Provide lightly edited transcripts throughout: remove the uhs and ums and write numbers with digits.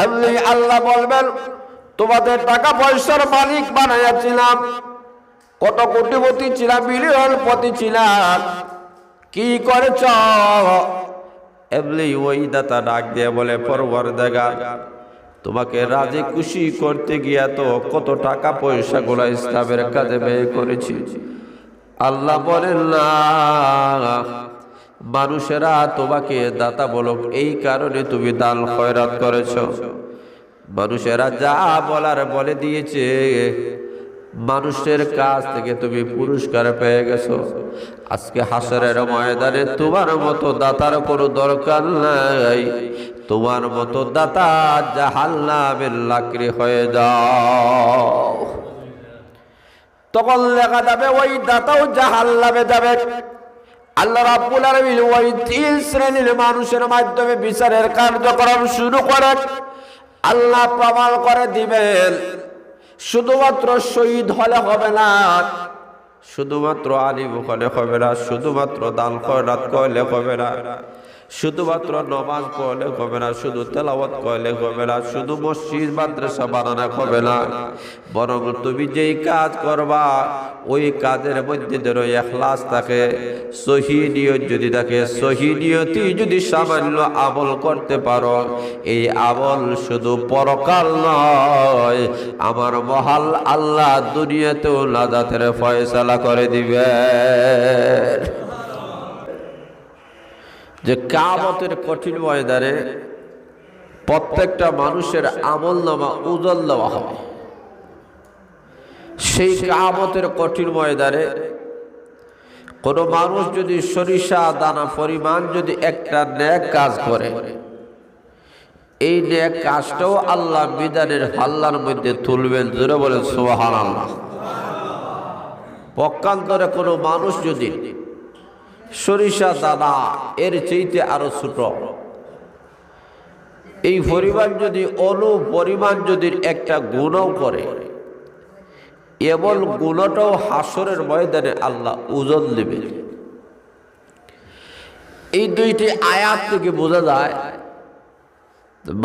এমনি আল্লাহ বলবেন তোমাদের টাকা পয়সার মালিক বানাইয়াছিলাম, কত কোটিপতি ছিলাম, বিলিয়নপতি ছিলাম, কি করেছ? এমনি ওই দাতা ডাক দিয়ে বলে পরওয়ারদিগার, তোমাকে রাজি খুশি করতে গিয়া তো কত টাকা পয়সা গুলা ইসলামের কাজে ব্যয় করেছি। আল্লাহ বলেন না, মানুষেরা তোমাকে দাতা বলুক এই কারণে তুমি দান খয়রাত করেছ। মানুষেরা যা বলার বলে দিয়েছে, মানুষের কাছ থেকে তুমি পুরস্কার পেয়ে গেছো। আজকে হাসরের ময়দানে তোমার মতো দাতার কোনো দরকার নাই। তোমার মতো দাতা জাহান্নামের লাকড়ি হয়ে যাও। তখন লেখা যাবে ওই দাতাও জাহান্নামে যাবে। আল্লাহ রাব্বুল আলামিন ওই তিন শ্রেণীর মানুষের মাধ্যমে বিচারের কার্যক্রম শুরু করেন। আল্লাহ প্রমাণ করে দিবেন, শুধুমাত্র শহীদ হলে হবে না, শুধুমাত্র আলিম হলে হবে না, শুধুমাত্র দান খয়রাত করলে হবে না, শুধুমাত্র নামাজ পড়লে হবে না, শুধু তেলাওয়াত করলে হবে না, শুধু মসজিদ মাদ্রাসা বানানো হবে না, বরং তুমি যেই কাজ করবা ওই কাজের মধ্যে যেন ইখলাস থাকে, সহি নিয়ত যদি থাকে, সহি নিয়তি যদি সামান্য আমল করতে পারো, এই আমল শুধু পরকাল নয়, আমার মহাল আল্লাহ দুনিয়াতেও নাজাতের ফয়সালা করে দিবেন। যে কিয়ামতের কঠিন ময়দানে প্রত্যেকটা মানুষের আমলনামা ওজন দেওয়া হবে। সেই কিয়ামতের কঠিন ময়দানে কোনো মানুষ যদি সরিষা দানা পরিমাণ যদি একটা নেক কাজ করে, এই নেক কাজটাও আল্লাহ মিজানের পাল্লার মধ্যে তুলবেন। জোরে বলেন সুবহানাল্লাহ। পক্ষান্তরে কোনো মানুষ যদি সরিষা দানা এর চাইতে আরো ছোট এই পরিমাণ যদি পরিমাণ যদি একটা গুণও করে, এমন গুণটাও হাসরের ময়দানে আল্লাহ ওজন দেবে। এই দুইটি আয়াত থেকে বোঝা যায়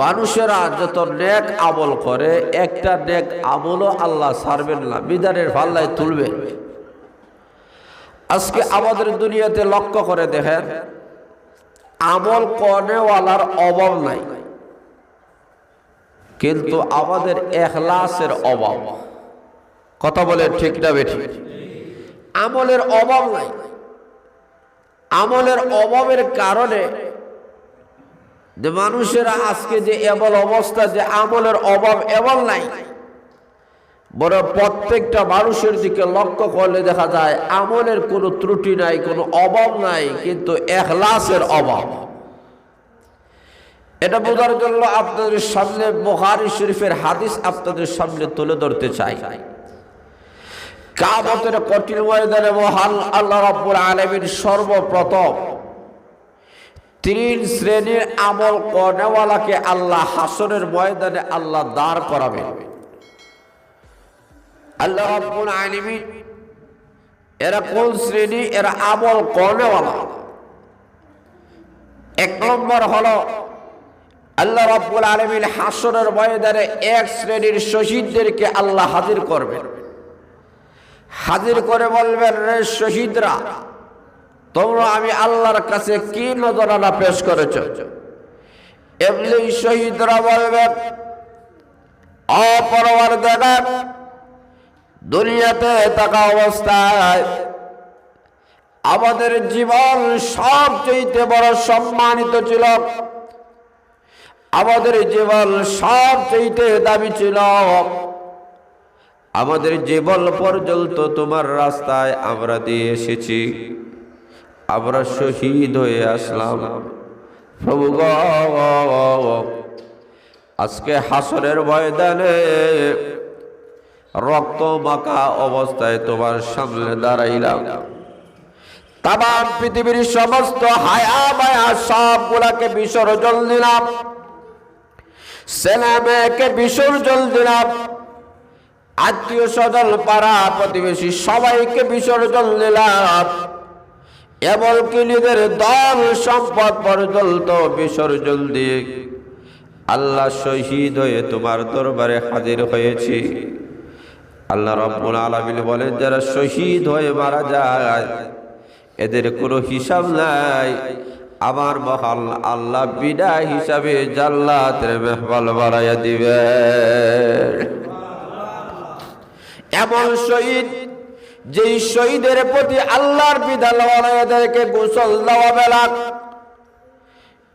মানুষেরা যত নেক আমল করে, একটা নেক আমলও আল্লাহ ছাড়বেন না, মিজানের পাল্লায় তুলবেন। আজকে আমাদের দুনিয়াতে লক্ষ্য করে দেখেন, আমল করেওয়ালার অভাব নাই, কিন্তু আমাদের ইখলাসের অভাব। কথা বলে ঠিক না বেঠিক? আমলের অভাব নাই। আমলের অভাবের কারণে যে মানুষেরা আজকে যে এমন অবস্থা যে আমলের অভাব এমন নাই, বড় প্রত্যেকটা মানুষের দিকে লক্ষ্য করলে দেখা যায় আমলের কোনো ত্রুটি নাই, কোনো অভাব নাই, কিন্তু ইখলাসের অভাব। এটা বোঝার জন্য আপনাদের সামনে বুখারী শরীফের হাদিস আপনাদের সামনে তুলে ধরতে চাই। কিয়ামতের কঠিন ময়দানে মহান আল্লাহ রাব্বুল আলামিন সর্বপ্রথম তিন শ্রেণীর আমল করেওয়ালাকে আল্লাহ হাসরের ময়দানে আল্লাহ দাঁড় করাবেন। আল্লাহ রাব্বুল আলামিন এরা কোন শ্রেণী? এরা আমল করেওয়ালা। এক নম্বর হলো আল্লাহ রাব্বুল আলামিন হাসরের ময়দানে এক শ্রেণীর শহীদদেরকে আল্লাহ হাজির করবেন। হাজির করে বলবেন, রে শহীদরা, তোমরা আমি আল্লাহর কাছে কি নজরানা পেশ করেছ? এমনি শহীদরা বলবেন, ও পরওয়ারদিগার, দুনিয়াতে থাকা অবস্থায় আমাদের জীবন সবচেয়ে বড় সম্মানিত ছিল, আমাদের জীবন সবচেয়ে দামি ছিল, আমাদের জীবন পর্যন্ত তোমার রাস্তায় আমরা দিয়ে এসেছি, আমরা শহীদ হয়ে আসলাম। প্রভু গো, আজকে হাসরের ময়দানে রক্ত মাখা অবস্থায় তোমার সামনে দাঁড়াইলাম, তামাম পৃথিবীর সমস্ত হায়া মায়া সবগুলাকে বিসর্জন দিলাম, ছেলে মেয়েকে বিসর্জন দিলাম, আত্মীয় স্বজন পাড়া প্রতিবেশী সবাইকে বিসর্জন দিলাম, এমনকি নিজের দল সম্পদ পর্যন্ত বিসর্জন দিয়ে আল্লাহ শহীদ হয়ে তোমার দরবারে হাজির হয়েছি। আল্লাহ রাব্বুল আলামিন বলেন, যারা শহীদ হয়ে মারা যায় এদের কোনো হিসাব নাই। আমার মহান আল্লাহ বিদায় হিসাবে জান্নাতের মেহমান বানাইয়া দিবে। এমন শহীদ যেই শহীদের প্রতি আল্লাহর বিধান এদেরকে গোসল দেওয়া বেলা,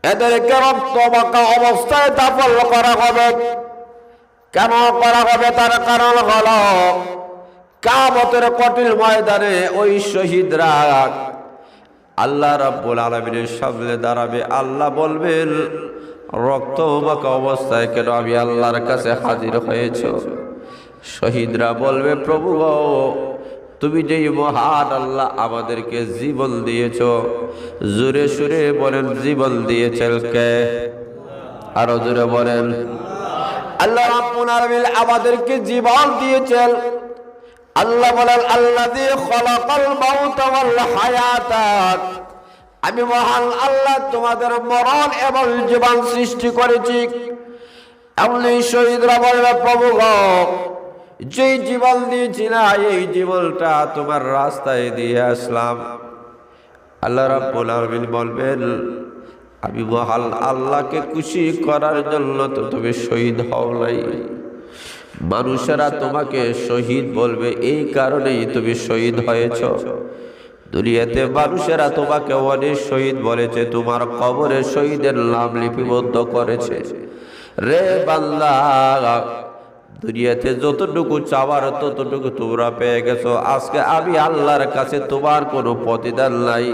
এদেরকে রক্তমাখা অবস্থায় দাফন করা হবে। কেন করা হবে? তার কারণ হলো কিয়ামতের কঠিন ময়দানে ওই শহীদরা আল্লাহ রাব্বুল আলামিনের সামনে দাঁড়াবে। আল্লাহ বলবেন, রক্তমাখা অবস্থায় কেন আমি আল্লাহর কাছে হাজির হয়েছ? শহীদরা বলবে, প্রভু গো, তুমি যেই মহান আল্লাহ আমাদেরকে জীবন দিয়েছ। জোরে সুরে বলেন, জীবন দিয়েছেন কে? আরো জোরে বলেন। আল্লাহ রাব্বুল আলামিন আমাদেরকে জীবন দিয়েছেন। আল্লাহ বলেন, আল্লাযী খালাকাল মাউতা ওয়াল হায়াতা, আমি মহান আল্লাহ তোমাদের মরণ এবং জীবন সৃষ্টি করেছি। এমনি শহীদরা বলবে, প্রভু গো, যেই জীবন দিয়েছি না, এই জীবনটা তোমার রাস্তায় দিয়ে আসলাম। আল্লাহ রাব্বুল আলামিন বলবেন, আমি মহান আল্লাহকে খুশি করার জন্য তো তুমি শহীদ হও নাই। মানুষেরা তোমাকে শহীদ বলবে, এই কারণেই তুমি শহীদ হয়েছ। দুনিয়াতে মানুষেরা তোমাকে অনেক শহীদ বলেছে, তোমার কবরে শহীদের নাম লিপিবদ্ধ করেছে। রে বান্দা, দুনিয়াতে যতটুকু চাওয়ার ততটুকু তোমরা পেয়ে গেছো। আজকে আমি আল্লাহর কাছে তোমার কোনো প্রতিদান নাই।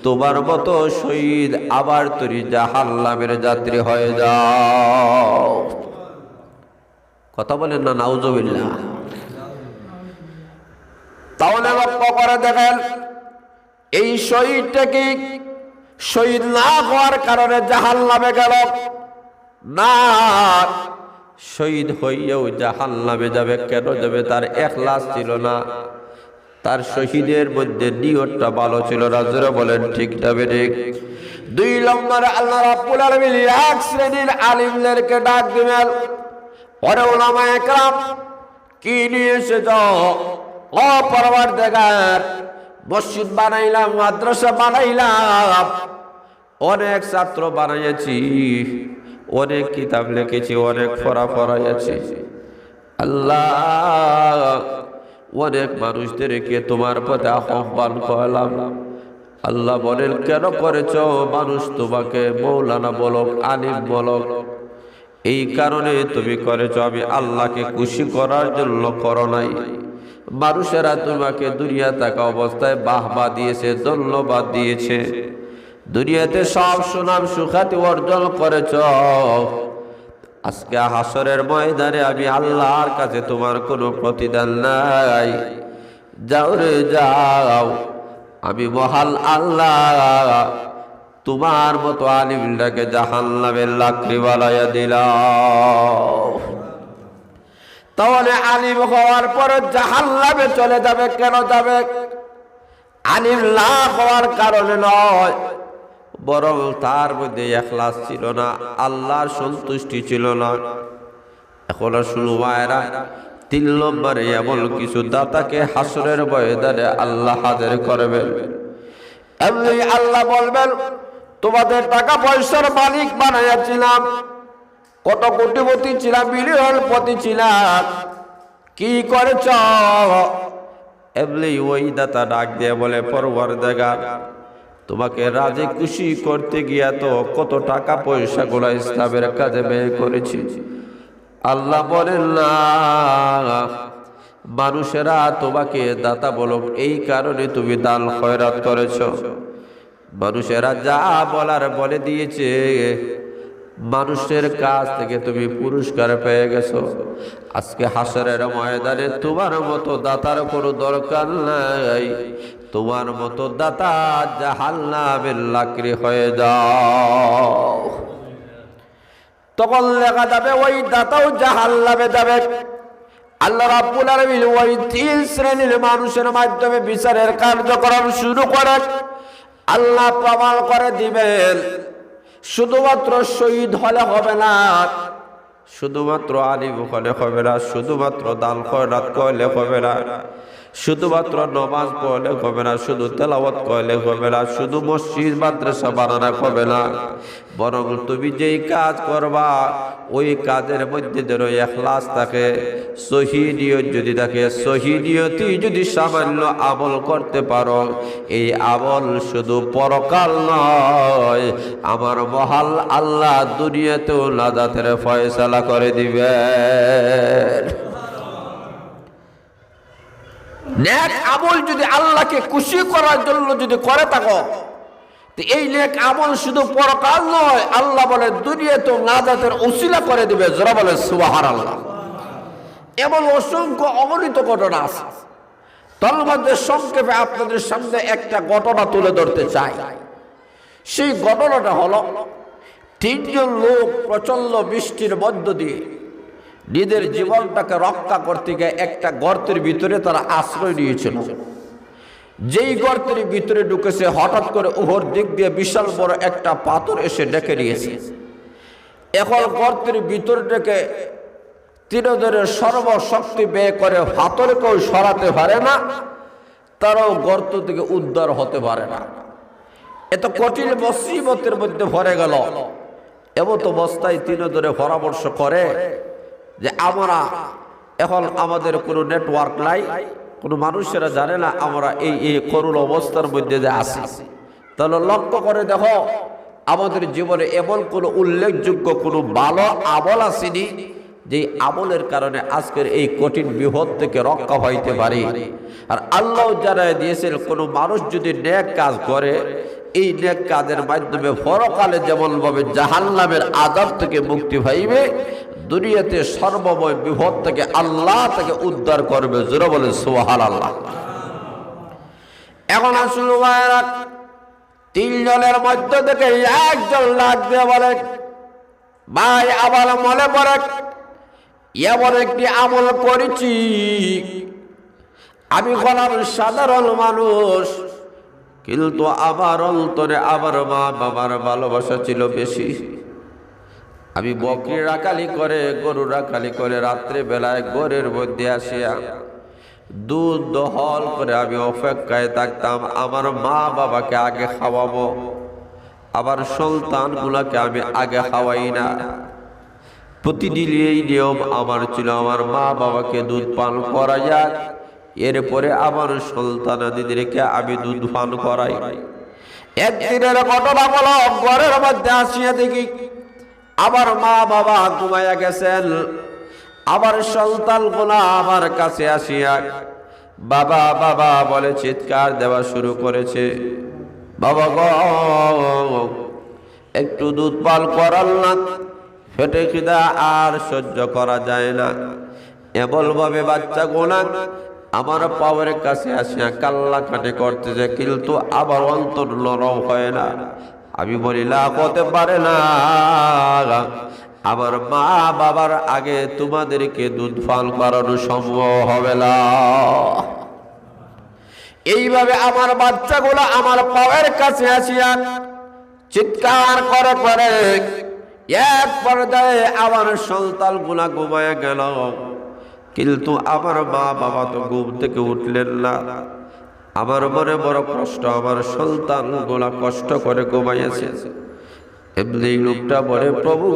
তোমার মতো শহীদ আবার তুমি জাহান্নামের যাত্রী হয়ে যাও। কথা বলেন না নাউজুবিল্লাহ। তাহলে লক্ষ্য করে দেখেন, এই শহীদটা কি শহীদ না হওয়ার কারণে জাহান্নামে গেল? না, শহীদ হইয়াও জাহান্নামে যাবে। কেন যাবে? তার ইখলাস ছিল না, তার শহীদের মধ্যে নিয়তটা ভালো ছিল না। জোরে বলেন ঠিক না ঠিক? দুই নম্বরে আল্লাহ রাব্বুল আলামিন এক শ্রেণীর আলিমদেরকে ডাক দিবেন, ওরে উলামায়ে কেরাম, কি নিয়ে এসেছ? ও পরওয়ারদিগার, মসজিদ বানাইলাম, মাদ্রাসা বানাইলাম, অনেক ছাত্র বানাইছি, অনেক কিতাব লিখেছি, অনেক পড়া পড়াইছি। আল্লাহ, অনেক মানুষদেরকে তোমার পথে আহ্বান করলাম। আল্লাহ বলেন, কেন করেছ? মানুষ তোমাকে মৌলানা বলক, আলিম বলক, এই কারণে তুমি করেছ। আমি আল্লাহকে খুশি করার জন্য করো নাই। মানুষেরা তোমাকে দুনিয়া থাকা অবস্থায় বাহবা দিয়েছে, ধন্যবাদ দিয়েছে, দুনিয়াতে সব সুনাম সুখ্যাতি অর্জন করেছ। আজকে হাসরের ময়দানে আমি আল্লাহর কাছে তোমার কোনো প্রতিদান নাই। যাও রে যাও, আমি মহান আল্লাহ তোমার মতো আলিমটাকে জাহান্নামের লাকড়ি বানাইয়া দিলাম। তাহলে আলিম হওয়ার পর জাহান্নামে চলে যাবে। কেন যাবে? আলিম না হওয়ার কারণে নয়, বরং তার মধ্যে ইখলাস ছিল না, আল্লাহর সন্তুষ্টি ছিল না। এখন শুরু মায়েরা, 3 নম্বরে এমন কিছু দাতাকে হাসরের ময়দানে আল্লাহ হাজির করবেন। এমনি আল্লাহ বলবেন, তোমাদের টাকা পয়সার মালিক বানাইয়াছিলাম, কত কোটিপতি ছিলাম, মিলিয়নপতি ছিলাম, কি করেছ? এমনি ওই দাতা ডাক দিয়ে বলে, পরওয়ারদিগার, তোমাকে রাজি খুশি করতে গিয়া তো কত টাকা পয়সা গুলা ইসলামের কাজে ব্যয় করেছি। আল্লাহ বলেন, না, মানুষেরা তোমাকে দাতা বলো এই কারণে তুমি দান খয়রাত করেছ। মানুষেরা যা বলার বলে দিয়েছে, মানুষের কাছ থেকে তুমি পুরস্কার পেয়ে গেছো। আজকে হাসরের ময়দানে তোমার মতো দাতার কোনো দরকার নাই। তোমার মতো দাতা জাহান্নামের লাকড়ি হয়ে যাও। তখন লেখা যাবে ওই দাতাও জাহান্নামে যাবে। আল্লাহ রাব্বুল আলামিন ওই 3 শ্রেণীর মানুষের মাধ্যমে বিচারের কার্যক্রম শুরু করেন। আল্লাহ প্রমাণ করে দিবেন, শুধুমাত্র শহীদ হলে হবে না, শুধুমাত্র আলিম হলে হবে না, শুধুমাত্র দান খয়রাত করলে হবে না, শুধুমাত্র নামাজ পড়লে হবে না, শুধু তেলাওয়াত করলে হবে না, শুধু মসজিদ মাদ্রাসা বানানো হবে না, বরং তুমি যেই কাজ করবা ওই কাজের মধ্যে যেন ইখলাস থাকে, সহি নিয়ত যদি থাকে, সহি নিয়তি যদি সামান্য আমল করতে পারো, এই আমল শুধু পরকাল নয়, আমার মহাল আল্লাহ দুনিয়াতেও নাজাতের ফয়সালা করে দিবেন। নেক আমল যদি আল্লাহকে খুশি করার জন্য যদি করে থাকো, তো এই নেক আমল শুধু পরকাল নয়, আল্লাহ বলে দুনিয়াতেও নাজাতের উসিলা করে দিবে। যারা বলে সুবহানাল্লাহ। এমন অসংখ্য অগণিত ঘটনা আছে, তার মধ্যে সংক্ষেপে আপনাদের সামনে একটা ঘটনা তুলে ধরতে চাই। সেই ঘটনাটা হলো, তিনজন লোক প্রচন্ড বৃষ্টির মধ্য দিয়ে নিজের জীবনটাকে রক্ষা করতে গিয়ে একটা গর্তের ভিতরে তারা আশ্রয় নিয়েছিল। যেই গর্তের ভিতরে ঢুকেছে, হঠাৎ করে উপর দিক দিয়ে বিশাল বড় একটা পাথর এসে ডেকে নিয়েছে। এখন গর্তের ভিতর থেকে তিনজনের সর্বশক্তি ব্যয় করে পাথরকেও সরাতে পারে না, তারাও গর্ত থেকে উদ্ধার হতে পারে না। এত কঠিন মুসিবতের মধ্যে ভরে গেল। এমন অবস্থায় তিনজনে পরামর্শ করে যে আমরা এখন আমাদের কোনো নেটওয়ার্ক নাই, কোনো মানুষেরা জানে না আমরা এই করুণ অবস্থার মধ্যে যে আছি, তাহলে লক্ষ্য করে দেখো আমাদের জীবনে এমন কোনো উল্লেখযোগ্য কোনো ভালো আমল আসেনি যে আমলের কারণে আজকের এই কঠিন বিপদ থেকে রক্ষা হইতে পারি। আর আল্লাহ জানায় দিয়েছেন, কোনো মানুষ যদি নেক কাজ করে, এই নেক কাজের মাধ্যমে পরকালে যেমন ভাবে জাহান্নামের আযাব থেকে মুক্তি পাইবে, দুনিয়াতে সর্বময় বিপদ থেকে আল্লাহ তাকে উদ্ধার করবে। জোরে বলে সুবহানাল্লাহ। এখন আসলে ভাইরা, তিনজনের মধ্যে থেকে একজন লাগ দিয়ে বলে, ভাই আবার মনে পড়ে এমন একটি আমল করেছি, আমি হলাম সাধারণ মানুষ, কিন্তু আমার অন্তরে আমার মা বাবার ভালোবাসা ছিল বেশি। আমি বকরি রাখালি করে, গরু রাখালি করে, রাত্রে বেলায় ঘরের মধ্যে আসিয়া দুধ দহল করে আমি অপেক্ষায় থাকতাম আমার মা বাবাকে আগে খাওয়াবো, আবার সন্তানগুলাকে আমি আগে খাওয়াই না। প্রতিদিন এই নিয়ম আমার ছিল, আমার মা বাবাকে দুধ পান করাইয়া এরপরে আমার সন্তানাদিদেরকে আমি দুধ পান করাই। একদিনের ঘটনা বলো, ঘরের মধ্যে আসিয়া দেখি আমার মা বাবা ঘুমাইয়া গেছেন, আমার সন্তানগুলা আমার কাছে আসিয়া বাবা বাবা বলে চিৎকার দেওয়া শুরু করেছে। বাবা গো, একটু দুধ পান করাল না, পেটে খিদা আর সহ্য করা যায় না। এমন ভাবে বাচ্চা গোনা আমার পাওয়ার কাছে আসিয়া কাল্লা কাটে করতেছে, কিন্তু আবার অন্তর নরম হয় না। আমি বলি না, হতে পারে না, আমার মা বাবার আগে তোমাদেরকে দুধ পান করানো সম্ভব হবে না। এইভাবে আমার বাচ্চাগুলো আমার পাওয়ার কাছে আসিয়া চিৎকার করে করে এক পর্যায়ে আমার সন্তানগুলা ঘুমায় গেল, কিন্তু আমার মা বাবা তো ঘুম থেকে উঠলেন না। আমার মনে বড় কষ্ট, আমার সন্তানগুলা কষ্ট করে ঘুমাইয়াছে। এমনি লোকটা বলে, প্রভু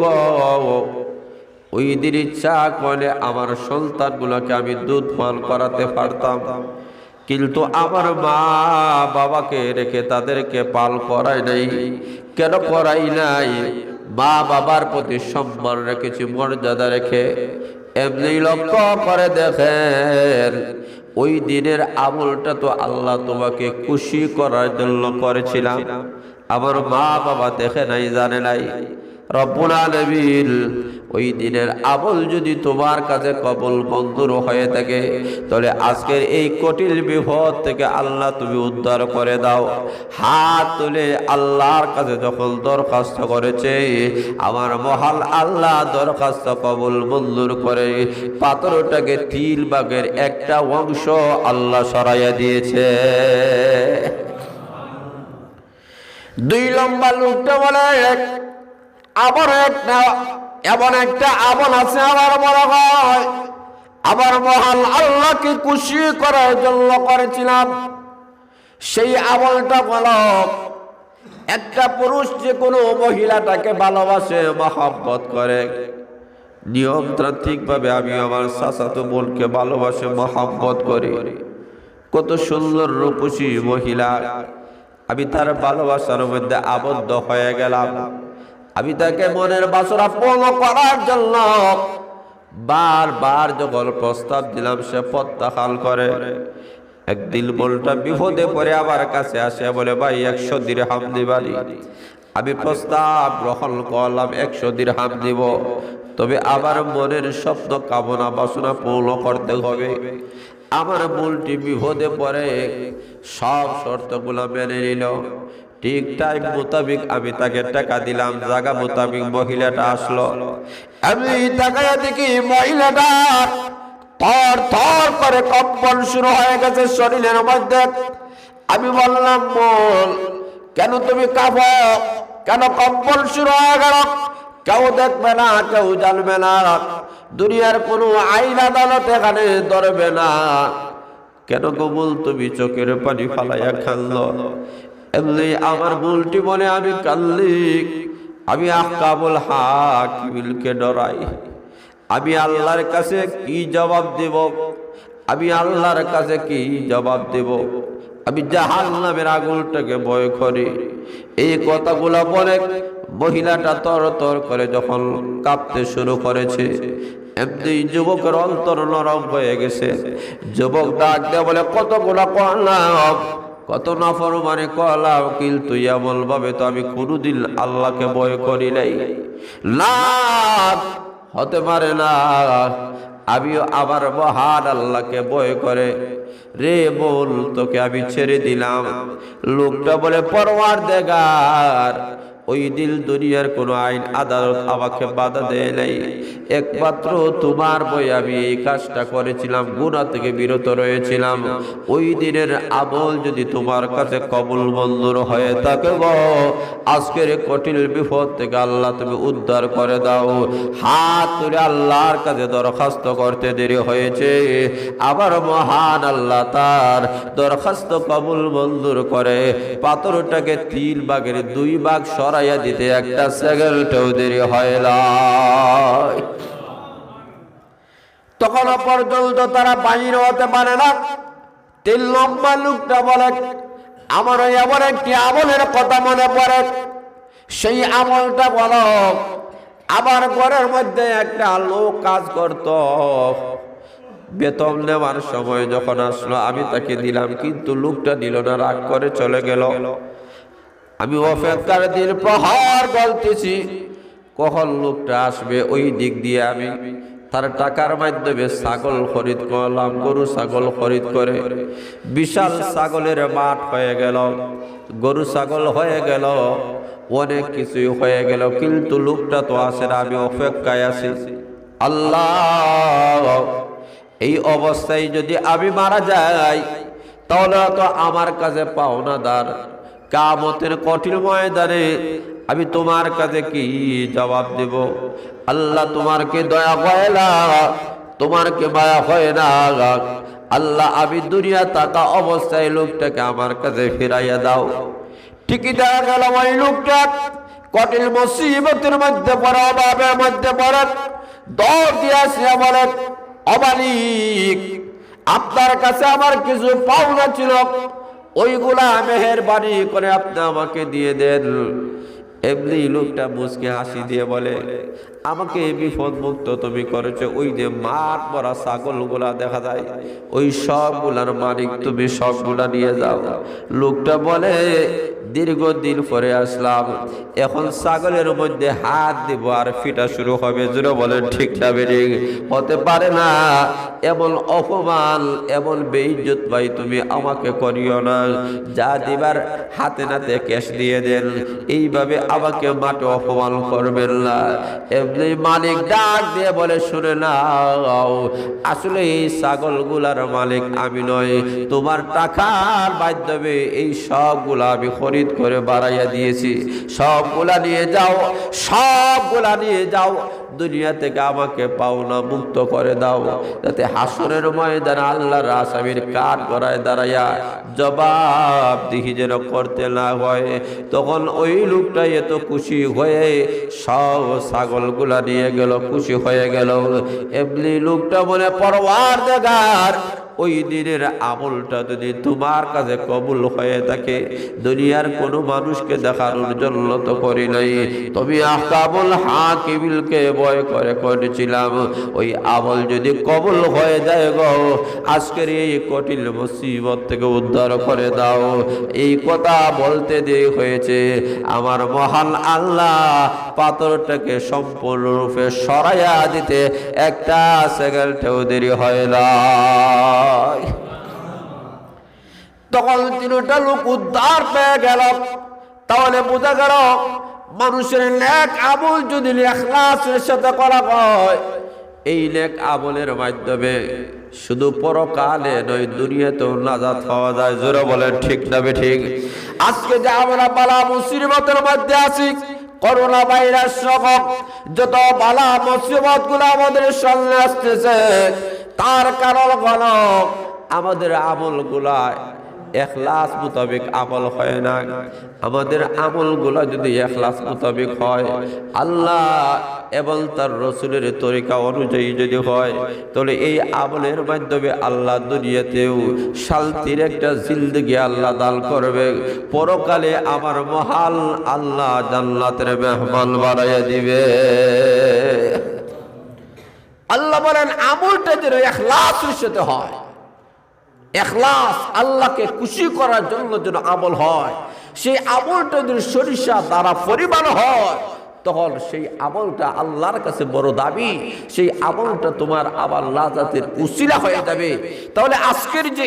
ওই দিন ইচ্ছা করলে আমার সন্তানগুলাকে আমি দুধ পান করাতে পারতাম, কিন্তু আমার মা বাবাকে রেখে তাদেরকে পাল করাই নাই। কেন করাই নাই? মা বাবার প্রতি সম্মান রেখেছি, মর্যাদা রেখে। এমনি লক্ষ্য করে দেখেন, ওই দিনের আমলটা তো আল্লাহ তোমাকে খুশি করার জন্য করেছিলাম। আমার মা বাবা দেখে নাই, জানে নাই। রব্বুল আলামিন ওই দিনের আমল যদি তোমার কাছে কবুল মঞ্জুর হয়ে থাকে, তাহলে আজকের এই কঠিন বিপদ থেকে আল্লাহ তুমি উদ্ধার করে দাও। হাত তুলে আল্লাহর কাছে যখন দরখাস্ত করেছে, আমার মহাল আল্লাহ দরখাস্ত কবুল মঞ্জুর করে পাথরটাকে 3 ভাগের একটা অংশ আল্লাহ সরাইয়া দিয়েছে। 2 নম্বর লোকটা বলে, আবার একটা এমন একটা আমল আছে আমার মনে হয় আমার মহান আল্লাহকে খুশি করার জন্য করেছিলাম। সেই আমলটা হলো একটা পুরুষ যে কোনো মহিলাটাকে ভালোবাসে, মহব্বত করে, নিয়মতান্ত্রিকভাবে আমি আমার চাচাতো বোনকে ভালোবাসে, মহব্বত করি, কত সুন্দর রূপসী মহিলা, আমি তার ভালোবাসার মধ্যে আবদ্ধ হয়ে গেলাম। আমি তাকে মনের বাসনা পূর্ণ করার জন্য বারবার যখন প্রস্তাব দিলাম সে প্রত্যাখ্যান করে। একদিন বোনটা বিপদে পড়ে আমার কাছে আসে, বলে ভাই 100 দিরহাম দিবানি। আমি প্রস্তাব গ্রহণ করলাম, 100 দিরহাম দিব, তবে আমার মনের স্বপ্ন কামনা বাসনা পূর্ণ করতে হবে। আমার বোনটি বিপদে পড়ে সব শর্তগুলো মেনে নিল। ঠিক টাইম মোতাবিক আমি তাকে টাকা দিলাম, জায়গা মোতাবিক মহিলাটা আসলো। আমি তাকায় দেখি মহিলাটা থর থর করে কম্পন শুরু হয়ে গেছে শরীরের মধ্যে। আমি বললাম, বল কেন তুমি কাঁপো, কেন কম্পন শুরু হয়ে গেল? কেউ দেখবে না, কেউ জানবে না, দুনিয়ার কোনো আইন আদালত এখানে ধরবে না, কেন কবুল তুমি চোখের পানি ফালাইয়া কাঁদলো? এমনি আমার ভুলটি বলে আমি কাঁদলি। আমি আহকামুল হাকিমকে ডরাই। আমি আল্লাহর কাছে কি জবাব দেব? আমি আল্লাহর কাছে কি জবাব দেব? আমি জাহান্নামের আগুনটাকে ভয় করি। এই কথাগুলো বলে মহিলাটা তর তর করে যখন কাঁপতে শুরু করেছে, এমনি যুবকের অন্তর নরম হয়ে গেছে। যুবক ডাক দিয়ে বলে, কতগুলো করলাম, কত নাফরমানি করলাম, কিন্তু এমন ভাবে তো আমি কোনোদিন আল্লাহকে ভয় করি নাই। না, হতে পারে না, আমিও আবার মহান আল্লাহকে ভয় করে। রে বল, তোকে আমি ছেড়ে দিলাম। লোকটা বলে, পরওয়ারদিগার, ওই দিল দুনিয়ার কোনো আইন আদালত আমাকে বাধা দেয় নাই, একমাত্র তোমার বই আমি এই কাজটা করেছিলাম, গুনাহ থেকে বিরত রয়েছিলাম। ওই দিনের আমল যদি তোমার কাছে কবুল মঞ্জুর হয়ে থাকে গো, আজকের কঠিন বিপদ থেকে আল্লাহ তুমি উদ্ধার করে দাও। হাত তুলে আল্লাহর কাছে দরখাস্ত করতে দেরি হয়েছে, আবার মহান আল্লাহ তার দরখাস্ত কবুল মঞ্জুর করে পাথরটাকে 3 ভাগের 2 ভাগ সরাইয়া দিতে একটা সেকেন্ডও দেরি হয় না। তখন পর্যন্ত তারা বাইরে হতে পারে না। 3 নম্বর লোকটা বলে, আমার এমন একটি আমলের কথা মনে পড়ে। সেই আমলটা বলো, আমার ঘরের মধ্যে একটা লোক কাজ করত, বেতন নেওয়ার সময় যখন আসলো আমি তাকে দিলাম, কিন্তু লোকটা দিল না, রাগ করে চলে গেল। আমি অপেক্ষার দিন প্রহর বলতেছি কখন লোকটা আসবে। ওই দিক দিয়ে আমি তার টাকার মাধ্যমে ছাগল খরিদ করলাম, গরু ছাগল খরিদ করে বিশাল ছাগলের মাঠ হয়ে গেল, গরু ছাগল হয়ে গেল, অনেক কিছুই হয়ে গেল, কিন্তু লোকটা তো আসে না। আমি অপেক্ষায় আছি। আল্লাহ, এই অবস্থায় যদি আমি মারা যাই তাহলে তো আমার কাছে পাওনাদার। কিয়ামতের কঠিন ময়দানে আমি তোমার কাছে কি জবাব দেব? আল্লাহ, তোমার কি দয়া হয় না? তোমার কি মায়া হয় না? আল্লাহ, আমি দুনিয়া থাকা অবস্থায় লোকটাকে আমার কাছে ফিরাইয়া দাও। ঠিকই দেখা গেল ওই লোকটা কঠিন মুসিবতের মধ্যে পড়ে, অভাবের মধ্যে পড়ে, দৌড় দিয়ে আসিয়া বলে, ও মালিক, আপনার কাছে আমার কিছু পাওনা ছিল, ওইগুলা মেহেরবানি করে আপনি আমাকে দিয়ে দেন। এমনি লোকটা মুচকে হাসি দিয়ে বলে, আমাকে বিপদ মুক্ত তুমি করেছো, ওই যে মাঠ ভরা ছাগলগুলা দেখা যায়, ওই সবগুলার মালিক তুমি, সবগুলা নিয়ে যাও। লোকটা বলে, দীর্ঘদিন পরে আসলাম, এখন ছাগলের মধ্যে হাত দিব আর ফিটা শুরু হবে। জোরে বলেন ঠিক না বেঠিক? হতে পারে না। এমন অপমান, এমন বেইজ্জত ভাই তুমি আমাকে করিও না। যা দিবার হাতে নাতে ক্যাশ দিয়ে দেন, এইভাবে আমাকে মাঠে অপমান করবেন না। এমনি মালিক ডাক দিয়ে বলে, শুনে নাও, আসলে এই ছাগলগুলার মালিক আমি নয়, তোমার টাকার মাধ্যমে এই সবগুলা আমি খরিদ করে বাড়াইয়া দিয়েছি, সবগুলা নিয়ে যাও, সবগুলা নিয়ে যাও, দুনিয়া থেকে আমাকে পাওনা মুক্ত করে দাও, যাতে হাসরের ময়দানে আল্লাহর আসামির কাঠ গড়ায় দাঁড়াইয়া জবাবদিহি যেন করতে না হয়। তখন ওই লোকটা এত খুশি হয়ে সব ছাগলগুলা নিয়ে গেল, খুশি হয়ে গেল। এমনি লোকটা বলে, পরওয়ারদিগার, ওই দিনের আমলটা যদি তোমার কাছে কবুল হয়ে থাকে, দুনিয়ার কোনো মানুষকে দেখানোর জন্য তো করি নাই, তুমি আহকামুল হাকিমিলকে ভয় করে করেছিলাম, ওই আমল যদি কবুল হয়ে যায় গো, আজকের এই কঠিন মুসিবত থেকে উদ্ধার করে দাও। এই কথা বলতে দেরি হয়েছে, আমার মহান আল্লাহ পাথরটাকে সম্পূর্ণরূপে সরাইয়া দিতে একটা সেকেন্ডেও দেরি হয় না। তখন তিনটা লোক উদ্ধার পেয়ে গেল। তাহলে বোঝা গেল, মানুষের নেক আমল যদি ইখলাসের সাথে করা হয়, এই নেক আমলের মাধ্যমে শুধু পরকালে নয়, দুনিয়াতেও নাজাত হওয়া যায়। জোরে বলেন ঠিক না ঠিক? আজকে যে আমরা বালা মুসিবতের মধ্যে আছি, করোনা ভাইরাস সহ যত বালা মুসিবত গুলো আমাদের সামনে আসতেছে, তার কারণ হলো আমাদের আমলগুলা ইখলাস মোতাবেক আমল হয় না। আমাদের আমলগুলা যদি ইখলাস মোতাবেক হয়, আল্লাহ এবং তার রসুলের তরিকা অনুযায়ী যদি হয়, তাহলে এই আমলের মাধ্যমে আল্লাহ দুনিয়াতেও শান্তির একটা জিন্দেগি আল্লাহ দান করবে, পরকালে আমার মহান আল্লাহ জান্নাতের মেহমান বানাইয়া দিবে। আল্লাহ বলেন আমলটা যেন ইখলাসের সাথে হয়, ইখলাস আল্লাহকে খুশি করার জন্য যেন আমল হয়, সেই আমলটা যদি সরিষা দ্বারা পরিমাণ হয়, তখন সেই আমলটা আল্লাহর কাছে বড় দাবি, সেই আমলটা তোমার আবার লাজাতের উসিলা হয়ে যাবে। তাহলে আজকের যে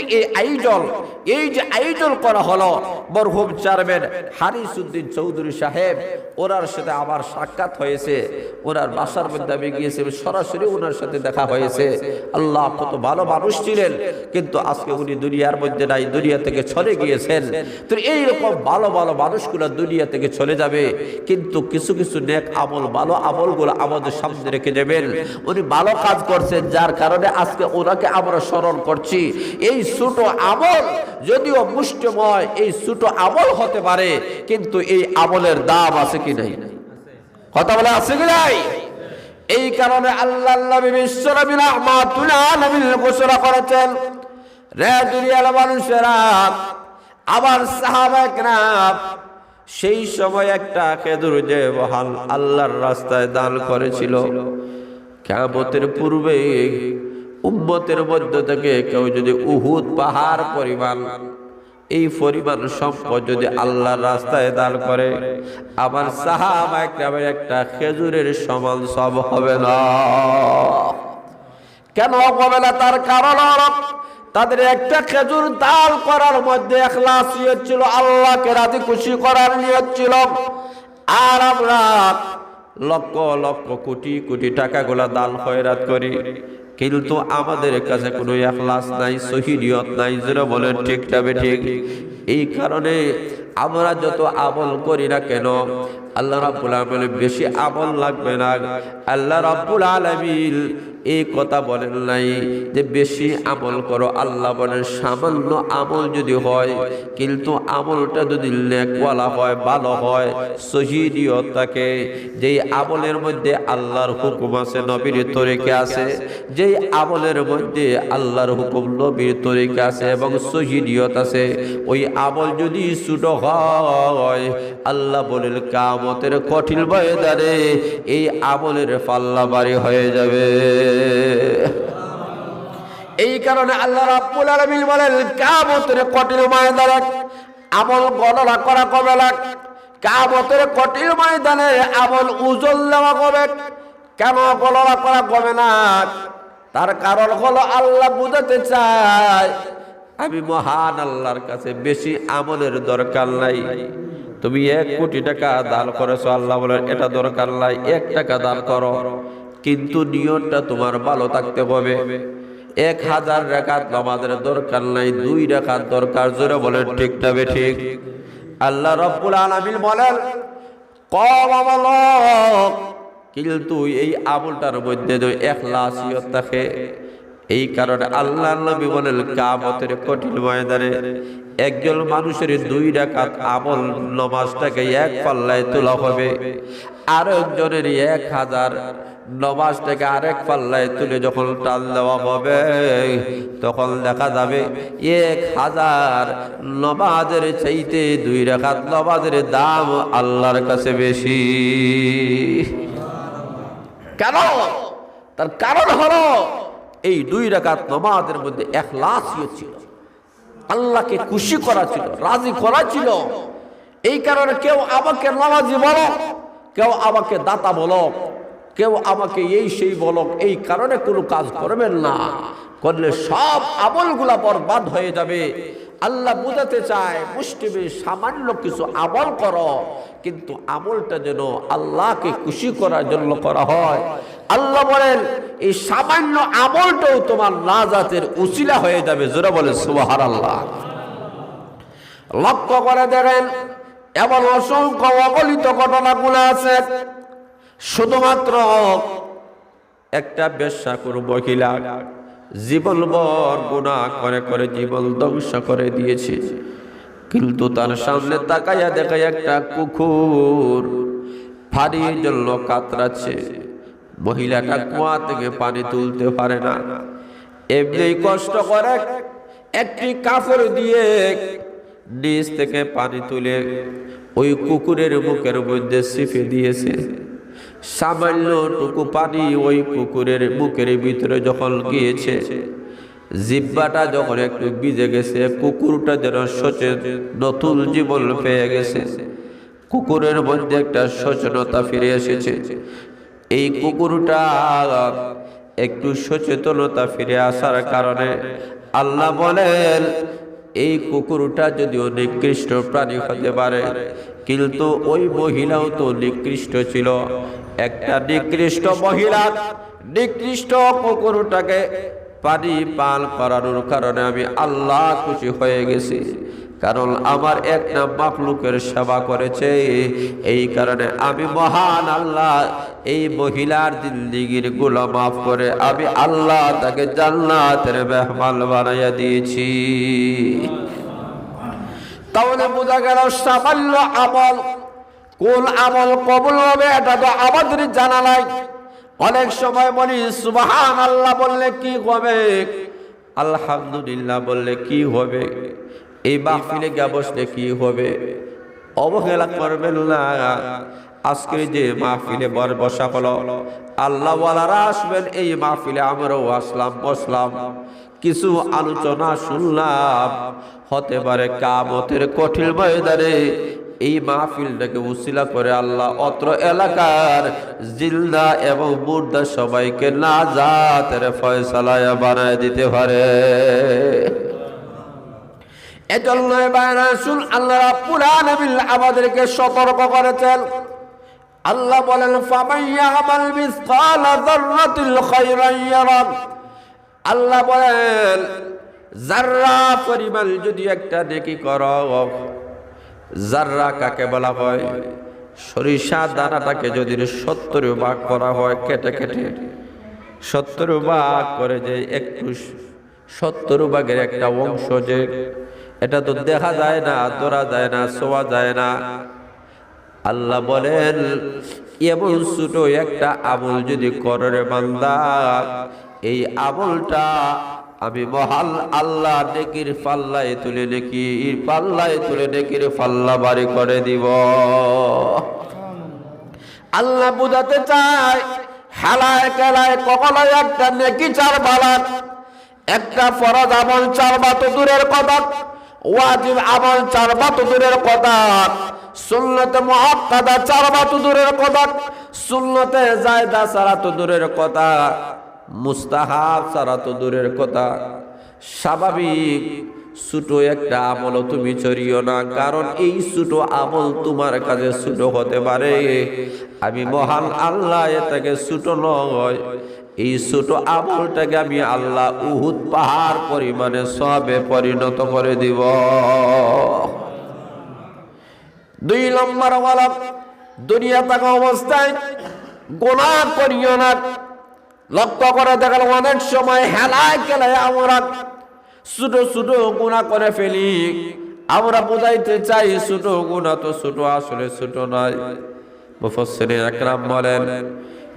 এই যে আয়োজন করা হলো, মরহুম চেয়ারম্যান হারিসউদ্দিন চৌধুরী সাহেব, ওনার সাথে আমার সাক্ষাৎ হয়েছে, ওনার বাসার মধ্যে আমি গিয়েছি, সরাসরি ওনার সাথে দেখা হয়েছে। আল্লাহ কত ভালো মানুষ ছিলেন, কিন্তু আজকে উনি দুনিয়ার মধ্যে নাই, দুনিয়া থেকে চলে গিয়েছেন। তো এইরকম ভালো ভালো মানুষগুলো দুনিয়া থেকে চলে যাবে, কিন্তু কিছু কিছু নেক আমল, ভালো আমলগুলো আমাদের সামনে রেখে যাবেন। উনি ভালো কাজ করছেন, যার কারণে আজকে ওনাকে আমরা স্মরণ করছি। এই ছোট আমল যদিও মুষ্টিময়, এই ছোট আমল হতে পারে, কিন্তু এই আমলের দাম আছে কি নাই? কথা বলে আছে কি নাই? এই কারণে আল্লাহ নবী বিশ্বনবী রাহমাতুল আলামিন ঘোষণা করেছেন, রে দুনিয়ার মানুষেরা, আবার সাহাবায়ে কেরাম সেই সময় একটা খেজুর যে মহান আল্লাহর রাস্তায় দান করেছিল, কিয়ামতের পূর্বে উম্মতের মধ্য থেকে কেউ যদি উহুদ পাহাড় পরিমাণ, এই পরিমাণ সম্পদ যদি আল্লাহর রাস্তায় দান করে, আমার সাহাবায়ে কেরামের একটা খেজুরের সমান সব হবে না। কেন হবে না? তার কারণ তাদের একটা খেজুর দান করার মধ্যে ইখলাস নিয়ত ছিল, আল্লাহকে রাজি খুশি করার নিয়ত ছিল। আর আমরা লক্ষ লক্ষ কোটি কোটি টাকাগুলা দান খয়রাত করি, কিন্তু আমাদের কাছে কোনো ইখলাস নাই, সহি নিয়ত নাই। যারা বলেন ঠিক তবে ঠিক। এই কারণে আমরা যত আমল করি না কেন, আল্লাহ রাব্বুল আলামিন বেশি আমল লাগবে না। আল্লাহ রাব্বুল আলামিন এই কথা বলেন নাই যে বেশি আমল করো, আল্লাহ বলেন সামান্য আমল যদি হয়, কিন্তু আমলটা যদি নেকওয়ালা হয়, ভালো হয়, সহি নিয়ত থাকে, যেই আমলের মধ্যে আল্লাহর হুকুম আছে, নবীর তরিকা আছে, যেই আমলের মধ্যে আল্লাহর হুকুম, নবীর তরিকা আছে এবং সহি নিয়ত আছে, ওই আমল যদি ছোট হয়, আল্লাহ বলেন কিয়ামতের কঠিন ময়দানে এই আমলের পাল্লা ভারী হয়ে যাবে। এই কারণে আল্লাহ রাব্বুল আলামিন বলেন, কিয়ামতের কঠিন ময়দানে আমল গণনা করা কবে না, কিয়ামতের কঠিন ময়দানে আমল ওজন দেওয়া হবে। কেন গণনা করা কবে না? তার কারণ হলো আল্লাহ বুঝাতে চায়, আমি মহান আল্লাহর কাছে বেশি আমলের দরকার নাই। তুমি 1 কোটি টাকা দান করেছো, আল্লাহ বলেন এটা দরকার নাই, 1 টাকা দান করো, কিন্তু নিয়তটা তোমার ভালো থাকতে হবে। 1000 রাকাত নামাজের দরকার নাই, 2 রাকাত দরকার। জোরে বলেন ঠিক তবে ঠিক। আল্লাহ রাব্বুল আলামিন বলেন কম আমল, কিন্তু এই আমলটার মধ্যে যদি ইখলাসিয়ত থাকে, এই কারণে আল্লাহর নবী বলেন কিয়ামতের কঠিন ময়দানে একজন মানুষের 2 রাকাত আমল নামাজটাকে এক পাল্লায় তোলা হবে, আর একজনের 1000 নামাজটাকে আরেক পাল্লায় তুলে যখন টান দেওয়া হবে, তখন দেখা যাবে 1000 নামাজের চাইতে 2 রাকাত নামাজের দাম আল্লাহর কাছে বেশি। কেন? তার কারণ হলো এই 2 রাকাত নামাজের মধ্যে ইখলাসিয়ত ছিল, আল্লাহকে খুশি করা ছিল, রাজি করা ছিল। এই কারণে কেউ আমাকে নামাজি বলো, কেউ আমাকে দাতা বলো, কেউ আমাকে এই সেই বলো, এই কারণে কোনো কাজ করবেন না, করলে সব আমলগুলা বরবাদ হয়ে যাবে। আল্লাহ বুঝাতে চায় মুসলিমে সামান্য কিছু আমল করো, কিন্তু আমলটা যেন আল্লাহকে খুশি করার জন্য করা হয়। আল্লাহ বলেন এই সামান্য আমলটাও তোমার নাজাতের উসিলা হয়ে যাবে। জোরে বলে সুবহানাল্লাহ। লক্ষ্য করে দেখেন এমন অসংখ্য অগণিত ঘটনাগুলো আছে। শুধুমাত্র একটা বেশ্যাকুর মহিলা জীবনভর গুনাহ করে করে জীবন ধ্বংস করে দিয়েছে, কিন্তু তার সামনে তাকাইয়া দেখায় একটা কুকুর পানির জন্য কাতরাচ্ছে। মহিলাটা কুয়া থেকে পানি তুলতে পারে না, এমনি কষ্ট করে একটি কাপড় দিয়ে নিচ থেকে পানি তুলে ওই কুকুরের মুখের মধ্যে চিপে দিয়েছে। সামান্য টুকু পানি ওই কুকুরের মুখের ভিতরে যখন গিয়েছে, জিহ্বাটা যখন একটু ভিজে গেছে, কুকুরটা যেন নতুন জীবন পেয়ে গেছে। কুকুরের মধ্যে একটা সচেতনতা ফিরে এসেছে। এই কুকুরটা একটু সচেতনতা ফিরে আসার কারণে আল্লাহ বলেন এই কুকুরটা যদিও নিকৃষ্ট প্রাণী হতে পারে, কিন্তু ওই মহিলাও তো নিকৃষ্ট ছিল। একটা নিকৃষ্ট মহিলা নিকৃষ্ট কুকুরটাকে পানি পান করানোর কারণে আমি আল্লাহ খুশি হয়ে গেছি, কারণ আমার একটা মাখলুকের সেবা করেছে। এই কারণে আমি মহান আল্লাহ এই মহিলার জিন্দেগীর গুনাহ মাফ করে আমি আল্লাহ তাকে জান্নাতের মেহমান বানাইয়া দিয়েছি। তাহলে বোঝা গেল সামান্য আমল কোন আমল কবুল হবে এটা তো আমাদের জানা নাই। অনেক সময় বলি সুবহানাল্লাহ বললে কি হবে, আলহামদুলিল্লাহ বললে কি হবে, এই মাহফিলে গিয়ে বসলে কি হবে। অবহেলা করবেন না। আজকে যে মাহফিলে বসা হলো, আল্লাহ ওয়ালারা আসবেন এই মাহফিলে, আমরাও আসলাম বসলাম, কিছু আলোচনা শুনলাম। হতে পারে কিয়ামতের কঠিন ময়দানে এই মাহফিলটাকে উসিলা করে আল্লাহ অত্র এলাকার জিন্দা এবং মুর্দা সবাইকে নাজাতের ফয়সালা বানায় দিতে পারে। এজন্য রাসূল আল্লাহ রাব্বুল আলামিন আমাদেরকে সতর্ক করেছেন। আল্লাহ বলেন ফামান ইয়ামাল মিসকালা যাররাতিল খায়রান ইয়ারা। আল্লাহ বলেন যাররা পরিমাণ যদি একটা নেকি করো, যাররা কাকে বলা হয়, সরিষা দানাটাকে যদি 70 ভাগ করা হয়, কেটে কেটে 70 ভাগ করে, যে একটু 70 ভাগের একটা অংশ, যে এটা তো দেখা যায় না, ধরা যায় না, ছোঁয়া যায় না। আল্লাহ বলেন এমন ছোট একটা আমল যদি করে বান্দা, এই আমলটা আমি মহান আল্লাহ নেকির পাল্লায় তুলে নেকির পাল্লায় তুলে নেকির পাল্লা বাড়ি করে দিব। আল্লাহ বুঝাতে চায় হেলায় খেলায় কখনো একটা নেকি 4 বালান, একটা ফরজ আমল 4 বা তো দূরের কথা, ওয়াজিব আমল 4 বা তো দূরের কথা, সুন্নতে মুআক্কাদা 4 বা তো দূরের কথা, সুন্নতে জায়েদা ছাড়া তো দূরের কথা, মুস্তাহাব ছাড়া তো দূরের কথা। স্বাভাবিক ছোট একটা আমল তুমি চড়িও না, কারণ এই ছোট আমল তোমার কাছে ছোট হতে পারে, আমি মহান আল্লাহ এটাকে ছোট নয়, এই ছোট আমলটাকে আমি আল্লাহ উহুদ পাহাড় পরিমাণে সবে পরিণত করে দিব। 2 নম্বর হলো দুনিয়া থাকা অবস্থায় গুনাহ করিও না। লক্ষ্য করে দেখেন অনেক সময় হেলায় খেলায় আমরা ছোট ছোট গুনাহ করে ফেলি। আমরা বুঝাইতে চাই ছোট গুনাহ তো ছোট, আসলে ছোট নয়। মুফাসসিরিন আকরাম বলেন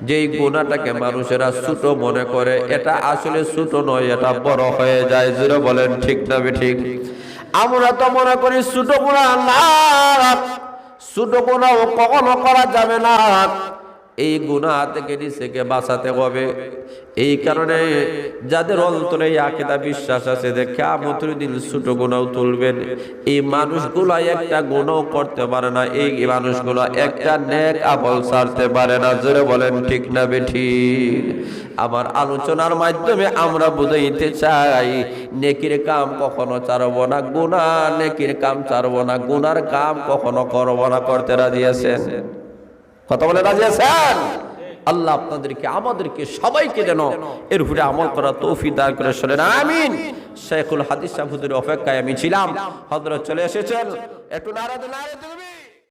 যেই গুনাহটাকে মানুষেরা ছোট মনে করে এটা আসলে ছোট নয়, এটা বড় হয়ে যায়। জোরে বলেন ঠিক না ঠিক? আমরা তো মনে করি ছোট গুনাহ না, ছোট গুনাহ কখনো করা যাবে না, এই গুনাহ থেকে নিজেকে বাঁচাতে হবে। এই কারণে যাদের অন্তরে এই আকীদা বিশ্বাস আছে যে কিয়ামতের দিন ছোট গুনাহ তুলবেন, এই মানুষগুলো একটা গুনাহ করতে পারে না, এই মানুষগুলো একটা নেক আমল ছাড়তে পারে না। জোরে বলেন ঠিক না ঠিক? আমার আলোচনার মাধ্যমে আমরা বুঝাইতে চাই নেকির কাম কখনো ছাড়বো না, গুনাহ নেকির কাম ছাড়বো না, গুনার কাম কখনো করবো না। করতে রাজি আছেন? কথা বলে রাজি আছেন? আল্লাহ আপনাদেরকে আমাদেরকে সবাইকে যেন এর উপরে আমল করা তৌফিক দান করে। শুনেন আমিন। শেখুল হাদিস সাহেব হুজুরের অপেক্ষায় আমি ছিলাম, হযরত চলে এসেছেন, একটু নারা দিন।